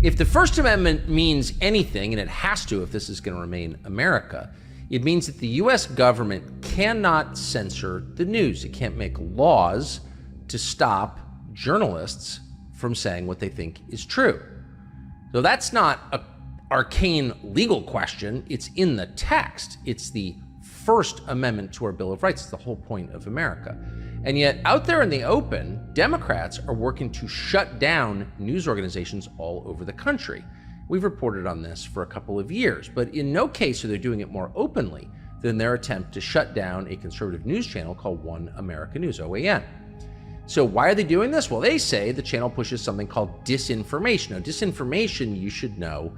If the First Amendment means anything, and it has to if this is going to remain America, it means that the U.S. government cannot censor the news. It can't make laws to stop journalists from saying what they think is true. So that's not an arcane legal question. It's in the text. It's the First Amendment to our Bill of Rights. It's the whole point of America. And yet out there in the open, Democrats are working to shut down news organizations all over the country. We've reported on this for a couple of years, but in no case are they doing it more openly than their attempt to shut down a conservative news channel called One America News, OAN. So why are they doing this? Well, they say the channel pushes something called disinformation. Now, disinformation, you should know,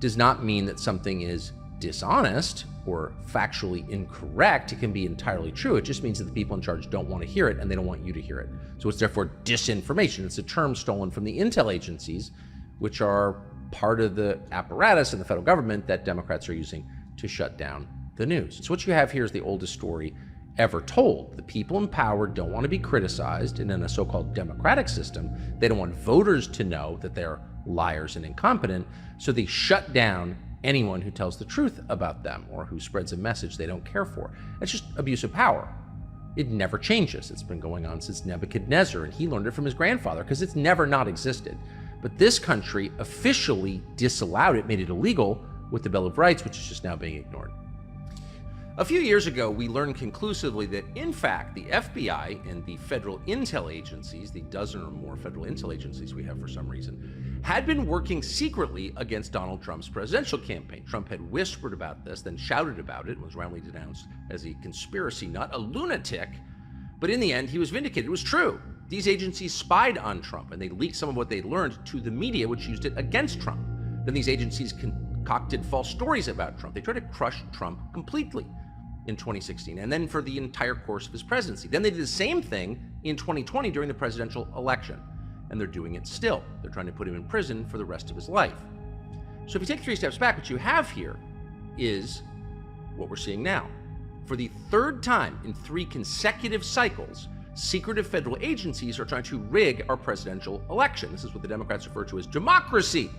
does not mean that something is dishonest or factually incorrect. It can be entirely true. It just means that the people in charge don't want to hear it and they don't want you to hear it. So it's therefore disinformation. It's a term stolen from the intel agencies, which are part of the apparatus in the federal government that Democrats are using to shut down the news. So what you have here is the oldest story ever told. The people in power don't want to be criticized, and in a so-called democratic system, they don't want voters to know that they're liars and incompetent, so they shut down anyone who tells the truth about them or who spreads a message they don't care for. It's just abuse of power. It never changes. It's been going on since Nebuchadnezzar, and he learned it from his grandfather because it's never not existed. But this country officially disallowed it, made it illegal with the Bill of Rights, which is just now being ignored. A few years ago, we learned conclusively that, in fact, the FBI and the federal intel agencies, the dozen or more federal intel agencies we have for some reason, had been working secretly against Donald Trump's presidential campaign. Trump had whispered about this, then shouted about it, and was roundly denounced as a conspiracy nut, a lunatic. But in the end, he was vindicated. It was true. These agencies spied on Trump, and they leaked some of what they'd learned to the media, which used it against Trump. Then these agencies concocted false stories about Trump. They tried to crush Trump completely in 2016, and then for the entire course of his presidency. Then they did the same thing in 2020 during the presidential election, and they're doing it still. They're trying to put him in prison for the rest of his life. So if you take 3 steps back, what you have here is what we're seeing now. For the third time in 3 consecutive cycles, secretive federal agencies are trying to rig our presidential election. This is what the Democrats refer to as democracy,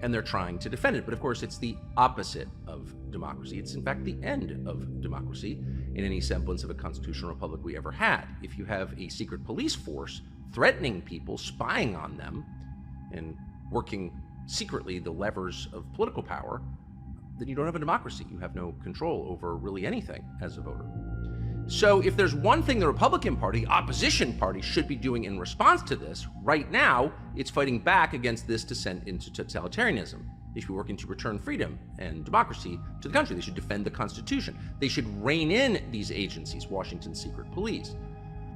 and they're trying to defend it. But of course, it's the opposite of democracy. It's in fact the end of democracy in any semblance of a constitutional republic we ever had. If you have a secret police force threatening people, spying on them, and working secretly the levers of political power, then you don't have a democracy. You have no control over really anything as a voter. So if there's one thing the Republican Party, the opposition party, should be doing in response to this, right now, it's fighting back against this descent into totalitarianism. They should be working to return freedom and democracy to the country. They should defend the Constitution. They should rein in these agencies, Washington's secret police.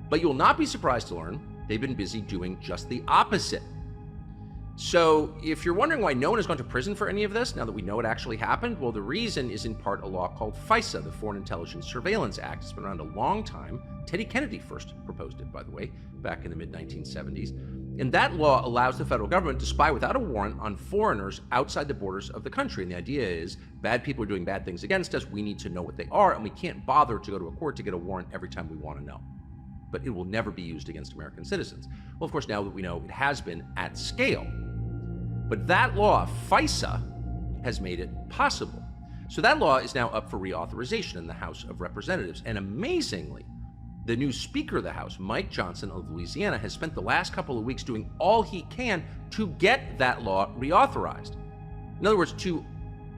But you'll not be surprised to learn they've been busy doing just the opposite. So if you're wondering why no one has gone to prison for any of this, now that we know it actually happened, well, the reason is in part a law called FISA, the Foreign Intelligence Surveillance Act. It's been around a long time. Teddy Kennedy first proposed it, by the way, back in the mid-1970s. And that law allows the federal government to spy without a warrant on foreigners outside the borders of the country. And the idea is bad people are doing bad things against us. We need to know what they are, and we can't bother to go to a court to get a warrant every time we want to know. But it will never be used against American citizens. Well, of course, now that we know it has been at scale. But that law, FISA, has made it possible. So that law is now up for reauthorization in the House of Representatives. And amazingly, the new Speaker of the House, Mike Johnson of Louisiana, has spent the last couple of weeks doing all he can to get that law reauthorized. In other words, to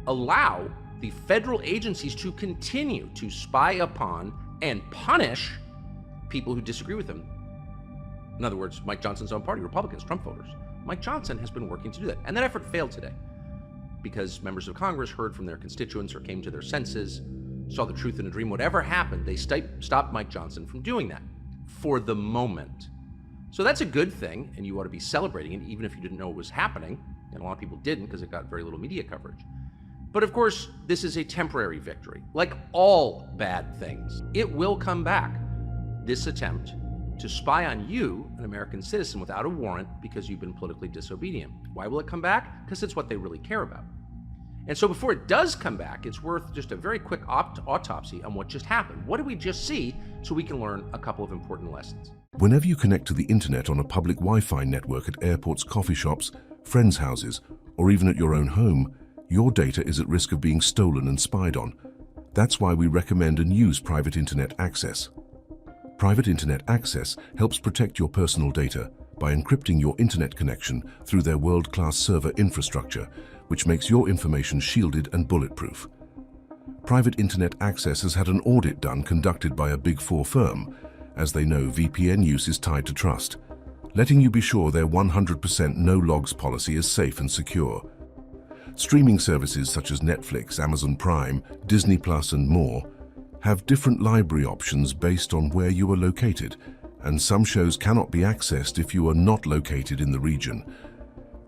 allow the federal agencies to continue to spy upon and punish people who disagree with him. In other words, Mike Johnson's own party, Republicans, Trump voters. Mike Johnson has been working to do that. And that effort failed today because members of Congress heard from their constituents or came to their senses, saw the truth in a dream. Whatever happened, they stopped Mike Johnson from doing that for the moment. So that's a good thing, and you ought to be celebrating it, even if you didn't know it was happening. And a lot of people didn't because it got very little media coverage. But of course, this is a temporary victory. Like all bad things, it will come back. This attempt to spy on you, an American citizen, without a warrant because you've been politically disobedient. Why will it come back? Because it's what they really care about. And so before it does come back, it's worth just a very quick autopsy on what just happened. What did we just see so we can learn a couple of important lessons? Whenever you connect to the internet on a public Wi-Fi network at airports, coffee shops, friends' houses, or even at your own home, your data is at risk of being stolen and spied on. That's why we recommend and use private internet access. Private internet access helps protect your personal data by encrypting your internet connection through their world-class server infrastructure, which makes your information shielded and bulletproof. Private internet access has had an audit done conducted by a Big Four firm, as they know VPN use is tied to trust, letting you be sure their 100% no-logs policy is safe and secure. Streaming services such as Netflix, Amazon Prime, Disney Plus, and more have different library options based on where you are located, and some shows cannot be accessed if you are not located in the region.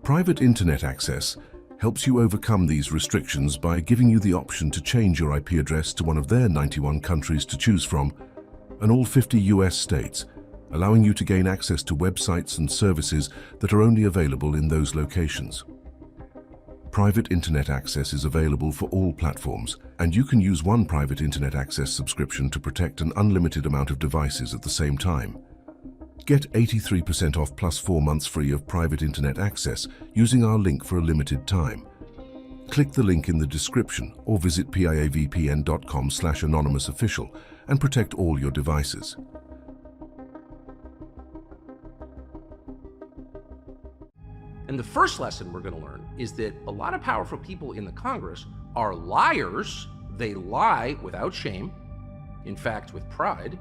Private internet access helps you overcome these restrictions by giving you the option to change your IP address to one of their 91 countries to choose from, and all 50 US states, allowing you to gain access to websites and services that are only available in those locations. Private internet access is available for all platforms, and you can use one private internet access subscription to protect an unlimited amount of devices at the same time. Get 83% off plus 4 months free of private internet access using our link for a limited time. Click the link in the description or visit piavpn.com/anonymousofficial and protect all your devices. And the first lesson we're going to learn is that a lot of powerful people in the Congress are liars. They lie without shame, in fact, with pride,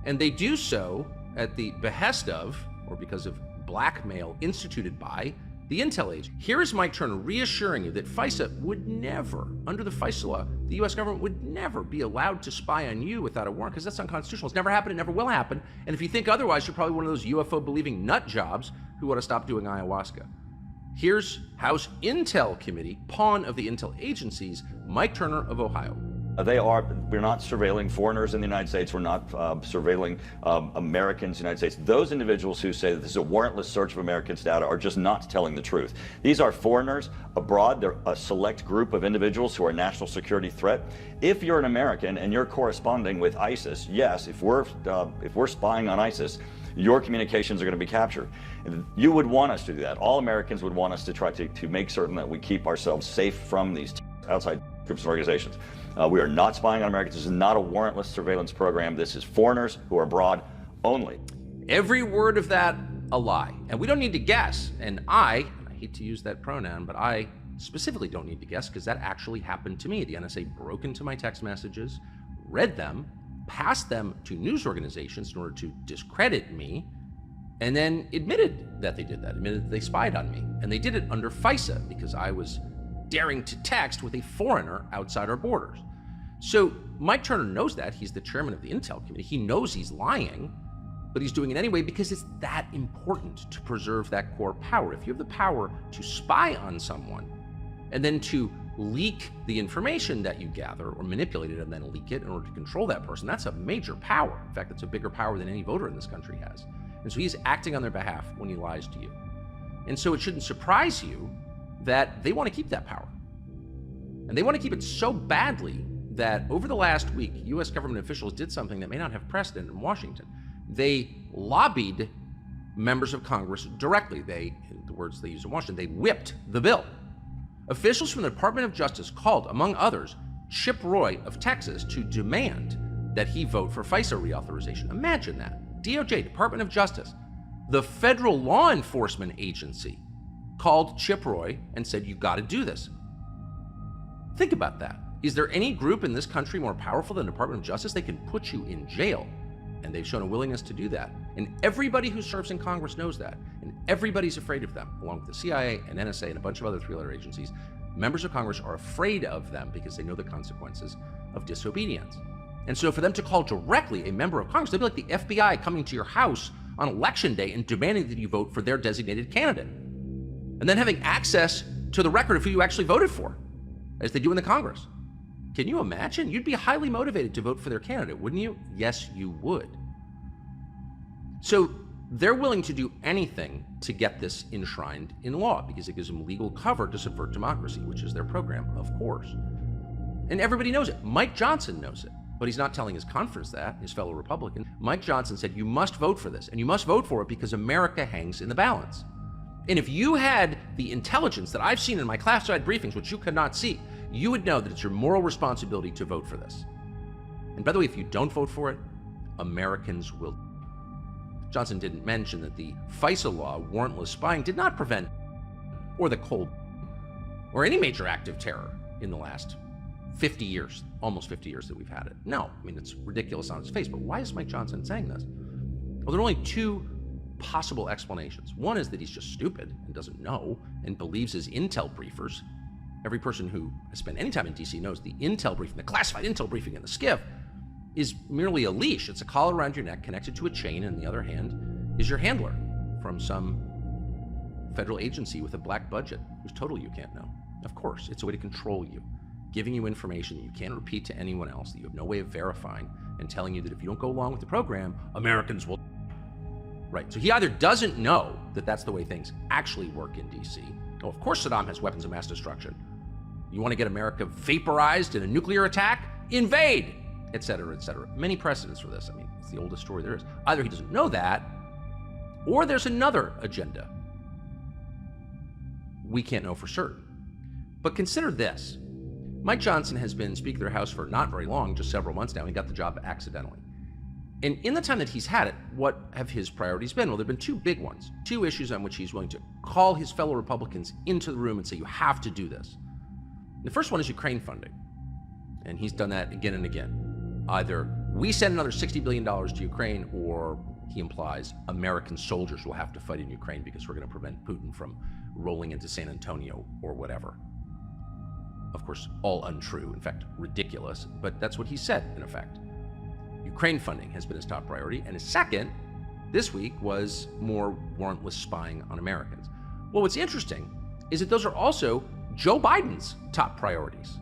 and they do so at the behest of, or because of blackmail instituted by, the intel agent. Here is Mike Turner reassuring you that FISA would never, under the FISA law, the US government would never be allowed to spy on you without a warrant, because that's unconstitutional. It's never happened, it never will happen. And if you think otherwise, you're probably one of those UFO-believing nut jobs who want to stop doing ayahuasca. Here's House Intel Committee, pawn of the intel agencies, Mike Turner of Ohio. We're not surveilling foreigners in the United States. We're not surveilling Americans in the United States. Those individuals who say that this is a warrantless search of Americans' data are just not telling the truth. These are foreigners abroad. They're a select group of individuals who are a national security threat. If you're an American and you're corresponding with ISIS, yes, if we're spying on ISIS, your communications are going to be captured. You would want us to do that. All Americans would want us to try to make certain that we keep ourselves safe from these outside groups and organizations. We are not spying on Americans. This is not a warrantless surveillance program. This is foreigners who are abroad only. Every word of that, a lie. And we don't need to guess. And I hate to use that pronoun, but I specifically don't need to guess because that actually happened to me. The NSA broke into my text messages, read them, passed them to news organizations in order to discredit me, and then admitted that they did that, admitted that they spied on me. And they did it under FISA because I was daring to text with a foreigner outside our borders. So Mike Turner knows that. He's the chairman of the Intel Committee. He knows he's lying, but he's doing it anyway because it's that important to preserve that core power. If you have the power to spy on someone and then to leak the information that you gather or manipulate it and then leak it in order to control that person, that's a major power. In fact, it's a bigger power than any voter in this country has. And so he's acting on their behalf when he lies to you. And so it shouldn't surprise you that they want to keep that power. And they want to keep it so badly that over the last week, US government officials did something that may not have precedent in Washington. They lobbied members of Congress directly. The words they used in Washington, they whipped the bill. Officials from the Department of Justice called, among others, Chip Roy of Texas to demand that he vote for FISA reauthorization. Imagine that. DOJ, Department of Justice, the federal law enforcement agency, called Chip Roy and said, you got to do this. Think about that. Is there any group in this country more powerful than the Department of Justice? They can put you in jail, and they've shown a willingness to do that. And everybody who serves in Congress knows that, and everybody's afraid of them, along with the CIA and NSA and a bunch of other three-letter agencies. Members of Congress are afraid of them because they know the consequences of disobedience. And so for them to call directly a member of Congress, they'd be like the FBI coming to your house on election day and demanding that you vote for their designated candidate, and then having access to the record of who you actually voted for, as they do in the Congress. Can you imagine? You'd be highly motivated to vote for their candidate, wouldn't you? Yes, you would. So they're willing to do anything to get this enshrined in law because it gives them legal cover to subvert democracy, which is their program, of course. And everybody knows it. Mike Johnson knows it, but he's not telling his conference that, his fellow Republican. Mike Johnson said, you must vote for this, and you must vote for it because America hangs in the balance. And if you had the intelligence that I've seen in my classified briefings, which you could not see, you would know that it's your moral responsibility to vote for this. And by the way, if you don't vote for it, Americans will. Johnson didn't mention that the FISA law, warrantless spying, did not prevent, or the Cold, or any major act of terror in the last 50 years, almost 50 years that we've had it. No, I mean, it's ridiculous on its face, but why is Mike Johnson saying this? Well, there are only two possible explanations. One is that he's just stupid and doesn't know and believes his intel briefers. Every person who has spent any time in DC knows the intel briefing, the classified intel briefing in the SCIF, is merely a leash. It's a collar around your neck connected to a chain, and the other hand is your handler from some federal agency with a black budget whose total you can't know. Of course, it's a way to control you, giving you information that you can't repeat to anyone else, that you have no way of verifying, and telling you that if you don't go along with the program, Americans will. Right, so he either doesn't know that that's the way things actually work in DC. Oh, of course Saddam has weapons of mass destruction. You want to get America vaporized in a nuclear attack? Invade! Et cetera, et cetera. Many precedents for this. I mean, it's the oldest story there is. Either he doesn't know that, or there's another agenda. We can't know for certain. But consider this. Mike Johnson has been Speaker of the House for not very long, just several months now. He got the job accidentally. And in the time that he's had it, what have his priorities been? Well, there have been two big ones, two issues on which he's willing to call his fellow Republicans into the room and say, you have to do this. The first one is Ukraine funding. And he's done that again and again. Either we send another $60 billion to Ukraine, or he implies American soldiers will have to fight in Ukraine because we're going to prevent Putin from rolling into San Antonio or whatever. Of course, all untrue, in fact, ridiculous, but that's what he said, in effect. Ukraine funding has been his top priority, and his second, this week, was more warrantless spying on Americans. Well, what's interesting is that those are also Joe Biden's top priorities.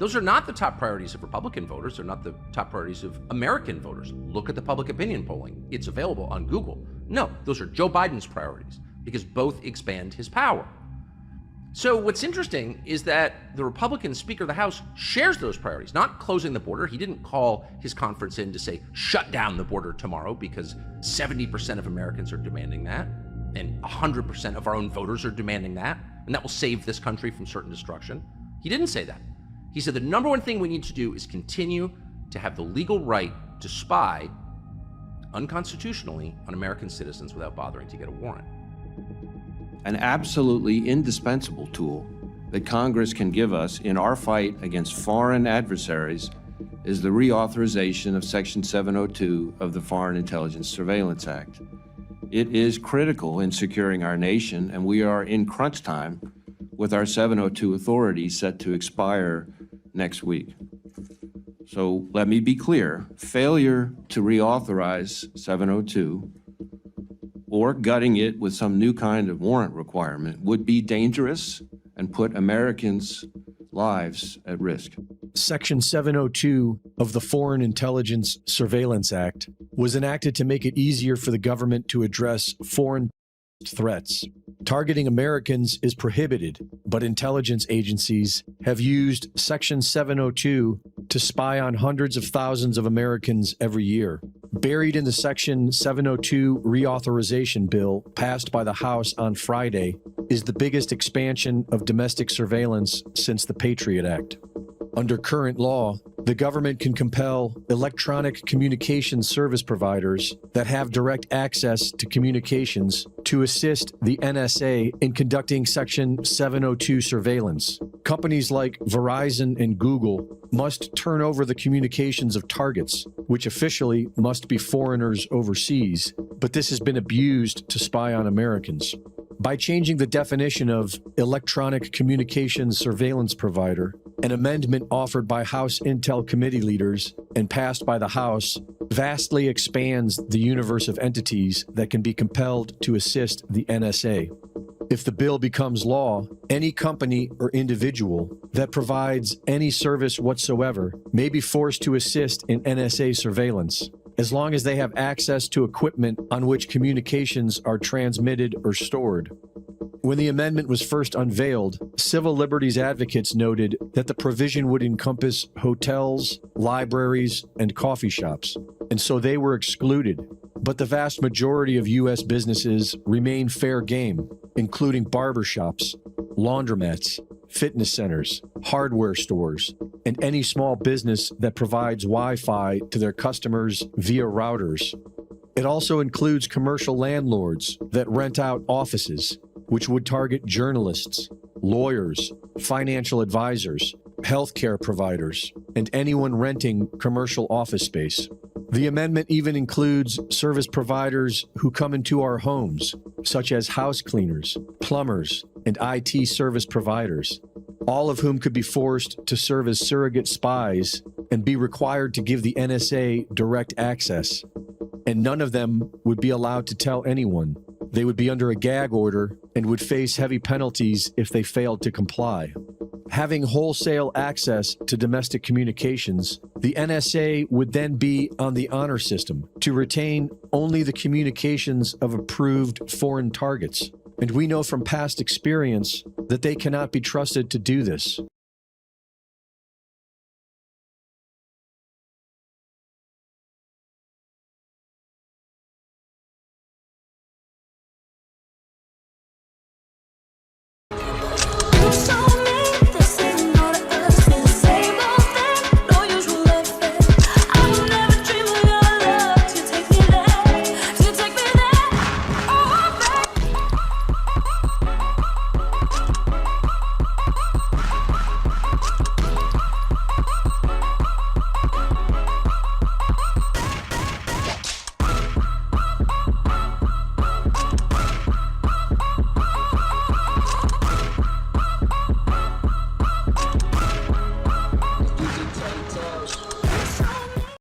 Those are not the top priorities of Republican voters. They're not the top priorities of American voters. Look at the public opinion polling. It's available on Google. No, those are Joe Biden's priorities because both expand his power. So what's interesting is that the Republican Speaker of the House shares those priorities, not closing the border. He didn't call his conference in to say, shut down the border tomorrow because 70% of Americans are demanding that, and 100% of our own voters are demanding that, and that will save this country from certain destruction. He didn't say that. He said the number one thing we need to do is continue to have the legal right to spy unconstitutionally on American citizens without bothering to get a warrant. An absolutely indispensable tool that Congress can give us in our fight against foreign adversaries is the reauthorization of Section 702 of the Foreign Intelligence Surveillance Act. It is critical in securing our nation, and we are in crunch time with our 702 authority set to expire next week. So let me be clear, failure to reauthorize 702 or gutting it with some new kind of warrant requirement would be dangerous and put Americans' lives at risk. Section 702 of the Foreign Intelligence Surveillance Act was enacted to make it easier for the government to address foreign threats. Targeting Americans is prohibited, but intelligence agencies have used Section 702 to spy on hundreds of thousands of Americans every year. Buried in the Section 702 reauthorization bill passed by the House on Friday is the biggest expansion of domestic surveillance since the Patriot Act. Under current law, the government can compel electronic communications service providers that have direct access to communications to assist the NSA in conducting Section 702 surveillance. Companies like Verizon and Google must turn over the communications of targets, which officially must be foreigners overseas, but this has been abused to spy on Americans. By changing the definition of electronic communications surveillance provider, an amendment offered by House Intel Committee leaders and passed by the House vastly expands the universe of entities that can be compelled to assist the NSA. If the bill becomes law, any company or individual that provides any service whatsoever may be forced to assist in NSA surveillance, as long as they have access to equipment on which communications are transmitted or stored. When the amendment was first unveiled, civil liberties advocates noted that the provision would encompass hotels, libraries, and coffee shops, and so they were excluded. But the vast majority of U.S. businesses remain fair game. including barbershops, laundromats, fitness centers, hardware stores, and any small business that provides Wi-Fi to their customers via routers. It also includes commercial landlords that rent out offices, which would target journalists, lawyers, financial advisors, healthcare providers, and anyone renting commercial office space. The amendment even includes service providers who come into our homes, such as house cleaners, plumbers, and IT service providers, all of whom could be forced to serve as surrogate spies and be required to give the NSA direct access. And none of them would be allowed to tell anyone. They would be under a gag order and would face heavy penalties if they failed to comply. Having wholesale access to domestic communications, the NSA would then be on the honor system to retain only the communications of approved foreign targets. And we know from past experience that they cannot be trusted to do this.